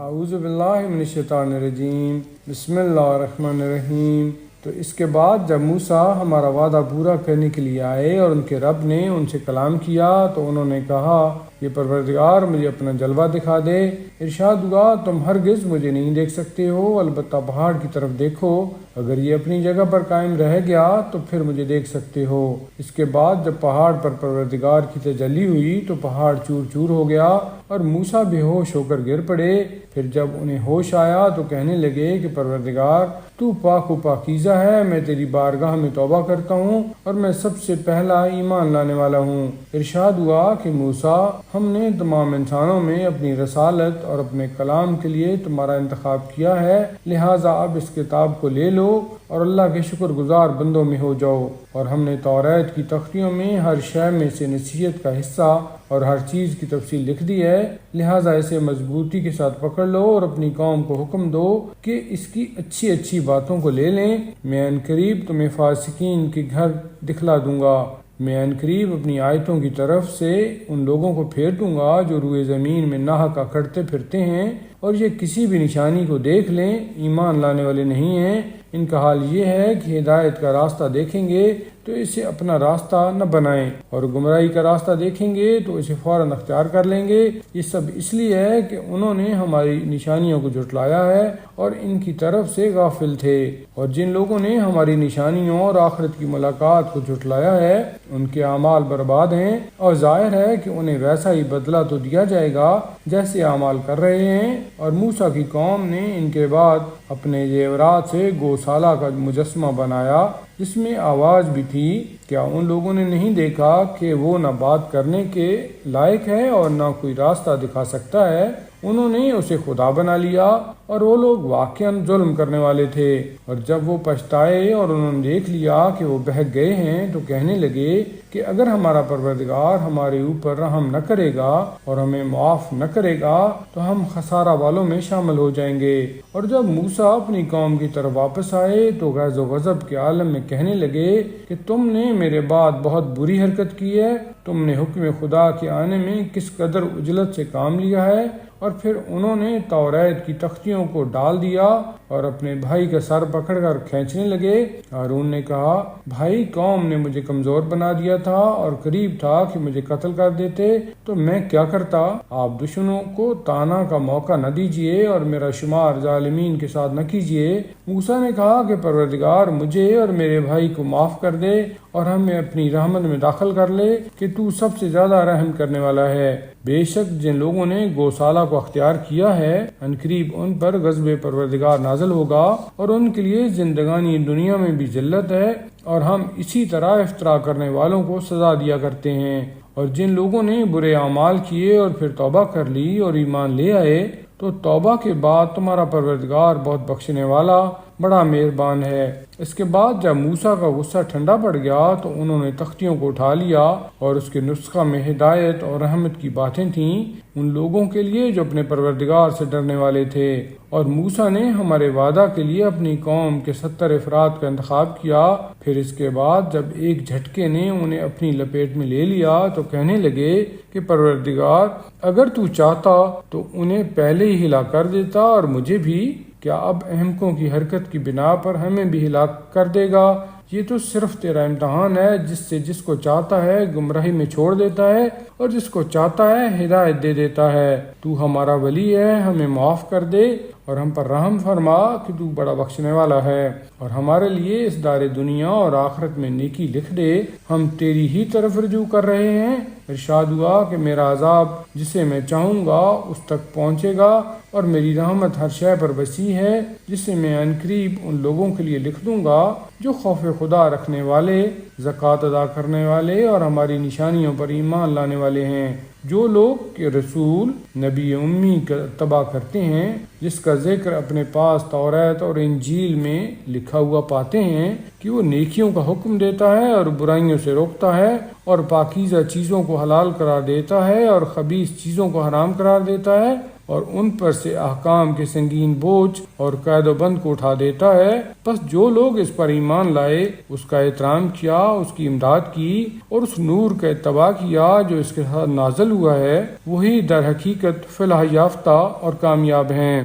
اعوذ باللہ من الشیطان الرجیم، بسم اللہ الرحمن الرحیم۔ تو اس کے بعد جب موسیٰ ہمارا وعدہ پورا کرنے کے لیے آئے اور ان کے رب نے ان سے کلام کیا تو انہوں نے کہا یہ پروردگار مجھے اپنا جلوہ دکھا دے۔ ارشاد ہوا تم ہرگز مجھے نہیں دیکھ سکتے ہو، البتہ پہاڑ کی طرف دیکھو، اگر یہ اپنی جگہ پر قائم رہ گیا تو پھر مجھے دیکھ سکتے ہو۔ اس کے بعد جب پہاڑ پر پروردگار کی تجلی ہوئی تو پہاڑ چور چور ہو گیا اور موسیٰ بے ہوش ہو کر گر پڑے۔ پھر جب انہیں ہوش آیا تو کہنے لگے کہ پروردگار تو پاک و پاکیزہ ہے، میں تیری بارگاہ میں توبہ کرتا ہوں اور میں سب سے پہلا ایمان لانے والا ہوں۔ ارشاد ہوا کہ موسیٰ ہم نے تمام انسانوں میں اپنی رسالت اور اپنے کلام کے لیے تمہارا انتخاب کیا ہے، لہٰذا اب اس کتاب کو لے لو اور اللہ کے شکر گزار بندوں میں ہو جاؤ۔ اور ہم نے توریت کی تختیوں میں ہر شے میں سے نصیحت کا حصہ اور ہر چیز کی تفصیل لکھ دی ہے، لہٰذا اسے مضبوطی کے ساتھ پکڑ لو اور اپنی قوم کو حکم دو کہ اس کی اچھی اچھی باتوں کو لے لیں۔ میں عنقریب تمہیں فاسقین کے گھر دکھلا دوں گا۔ میں عنقریب اپنی آیتوں کی طرف سے ان لوگوں کو پھیر دوں گا جو روئے زمین میں ناحق اکھڑتے پھرتے ہیں، اور یہ کسی بھی نشانی کو دیکھ لیں ایمان لانے والے نہیں ہیں۔ ان کا حال یہ ہے کہ ہدایت کا راستہ دیکھیں گے تو اسے اپنا راستہ نہ بنائیں، اور گمراہی کا راستہ دیکھیں گے تو اسے فوراً اختیار کر لیں گے۔ یہ سب اس لیے ہے کہ انہوں نے ہماری نشانیوں کو جھٹلایا ہے اور ان کی طرف سے غافل تھے۔ اور جن لوگوں نے ہماری نشانیوں اور آخرت کی ملاقات کو جھٹلایا ہے ان کے اعمال برباد ہیں، اور ظاہر ہے کہ انہیں ویسا ہی بدلہ تو دیا جائے گا جیسے اعمال کر رہے ہیں۔ اور موسیٰ کی قوم نے ان کے بعد اپنے زیورات سے گوسالہ کا مجسمہ بنایا جس میں آواز بھی تھی۔ کیا ان لوگوں نے نہیں دیکھا کہ وہ نہ بات کرنے کے لائق ہے اور نہ کوئی راستہ دکھا سکتا ہے؟ انہوں نے اسے خدا بنا لیا اور وہ لوگ واقعاً ظلم کرنے والے تھے۔ اور جب وہ پچھتائے اور انہوں نے دیکھ لیا کہ وہ بہک گئے ہیں تو کہنے لگے کہ اگر ہمارا پروردگار ہمارے اوپر رحم نہ کرے گا اور ہمیں معاف نہ کرے گا تو ہم خسارہ والوں میں شامل ہو جائیں گے۔ اور جب موسیٰ اپنی قوم کی طرف واپس آئے تو غیظ و غضب کے عالم میں کہنے لگے کہ تم نے میرے بعد بہت بری حرکت کی ہے، تم نے حکم خدا کے آنے میں کس قدر عجلت سے کام لیا ہے۔ اور پھر انہوں نے توریت کی تختیوں کو ڈال دیا اور اپنے بھائی کا سر پکڑ کر کھینچنے لگے۔ ہارون نے کہا بھائی قوم نے مجھے کمزور بنا دیا تھا اور قریب تھا کہ مجھے قتل کر دیتے تو میں کیا کرتا؟ آپ دشمنوں کو طعنہ کا موقع نہ دیجیے اور میرا شمار ظالمین کے ساتھ نہ کیجیے۔ موسیٰ نے کہا کہ پروردگار مجھے اور میرے بھائی کو معاف کر دے اور ہمیں اپنی رحمت میں داخل کر لے کہ تو سب سے زیادہ رحم کرنے والا ہے۔ بے شک جن لوگوں نے گوسالہ کو اختیار کیا ہے عنقریب ان پر غضب پروردگار نازل ہوگا اور ان کے لیے زندگانی دنیا میں بھی ذلت ہے، اور ہم اسی طرح افطرا کرنے والوں کو سزا دیا کرتے ہیں۔ اور جن لوگوں نے برے اعمال کیے اور پھر توبہ کر لی اور ایمان لے آئے تو توبہ کے بعد تمہارا پروردگار بہت بخشنے والا بڑا مہربان ہے۔ اس کے بعد جب موسیٰ کا غصہ ٹھنڈا پڑ گیا تو انہوں نے تختیوں کو اٹھا لیا اور اس کے نسخہ میں ہدایت اور رحمت کی باتیں تھیں ان لوگوں کے لیے جو اپنے پروردگار سے ڈرنے والے تھے۔ اور موسیٰ نے ہمارے وعدہ کے لیے اپنی قوم کے 70 افراد کا انتخاب کیا۔ پھر اس کے بعد جب ایک جھٹکے نے انہیں اپنی لپیٹ میں لے لیا تو کہنے لگے کہ پروردگار اگر تو چاہتا تو انہیں پہلے ہی ہلاک کر دیتا اور مجھے بھی، کیا اب احمقوں کی حرکت کی بنا پر ہمیں بھی ہلاک کر دے گا؟ یہ تو صرف تیرا امتحان ہے جس سے جس کو چاہتا ہے گمراہی میں چھوڑ دیتا ہے اور جس کو چاہتا ہے ہدایت دے دیتا ہے۔ تو ہمارا ولی ہے، ہمیں معاف کر دے اور ہم پر رحم فرما کہ تو بڑا بخشنے والا ہے، اور ہمارے لیے اس دار دنیا اور آخرت میں نیکی لکھ دے، ہم تیری ہی طرف رجوع کر رہے ہیں۔ ارشاد ہوا کہ میرا عذاب جسے میں چاہوں گا اس تک پہنچے گا، اور میری رحمت ہر شے پر وسیع ہے جسے میں عنقریب ان لوگوں کے لیے لکھ دوں گا جو خوف خدا رکھنے والے، زکوٰۃ ادا کرنے والے اور ہماری نشانیوں پر ایمان لانے والے ہیں۔ جو لوگ کہ رسول نبی امی کا اتباع کرتے ہیں جس کا ذکر اپنے پاس توریت اور انجیل میں لکھا ہوا پاتے ہیں کہ وہ نیکیوں کا حکم دیتا ہے اور برائیوں سے روکتا ہے اور پاکیزہ چیزوں کو حلال قرار دیتا ہے اور خبیث چیزوں کو حرام قرار دیتا ہے، اور ان پر سے احکام کے سنگین بوجھ اور قید و بند کو اٹھا دیتا ہے۔ بس جو لوگ اس پر ایمان لائے، اس کا احترام کیا، اس کی امداد کی اور اس نور کا اتباع کیا جو اس کے ساتھ نازل ہوا ہے، وہی در حقیقت فلاح یافتہ اور کامیاب ہیں۔